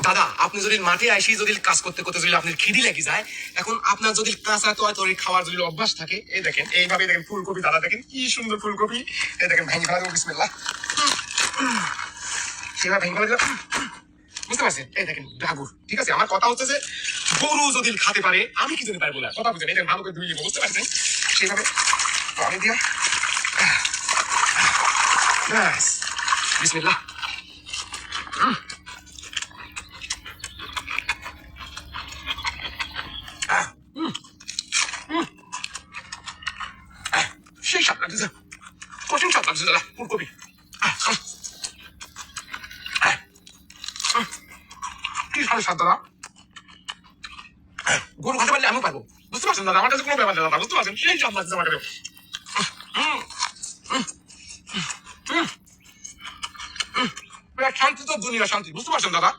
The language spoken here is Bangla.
দাদা আপনি যদি মাঠে আইসি যদি কাজ করতে করতে যদি আপনার খিদি লেগে যায়, এখন আপনার যদি কাঁচা তরকারি খাওয়ার যদি অভ্যাস থাকে, এই দেখেন এইভাবে দেখেন ফুলকপি, দাদা দেখেন কি সুন্দর ফুলকপি, এই দেখেন ভেঙে ফেলা দেবো, বিসমিল্লাহ, সেভাবে ভেঙে ফেলা দিলাম, বুঝতে পারছেন? এই দেখেন ডাগুর, ঠিক আছে? আমার কথা হচ্ছে যে গরু যদি খেতে পারে আমি কি যদি পারবো না, কথা বুঝেন? এই দেখেন ভালো করে ধুয়ে নেবো, বুঝতে পারছেন? সেভাবে আমি দিয়া ব্যাস, বিসমিল্লাহ। সেই স্বাদ লাগছে, কঠিন স্বাদ লাগছে দাদা ফুলকপি। কি স্বাদ দাদা, গরু খেতে পারলে আমিও পারবো, বুঝতে পারছেন দাদা? আমার কাছে কোনো ব্যাপার না দাদা, বুঝতে পারছেন? সেই স্বাদ লাগছে আমার কাছে। শান্তি তো দুনিয়া শান্তি, বুঝতে পারছেন দাদা?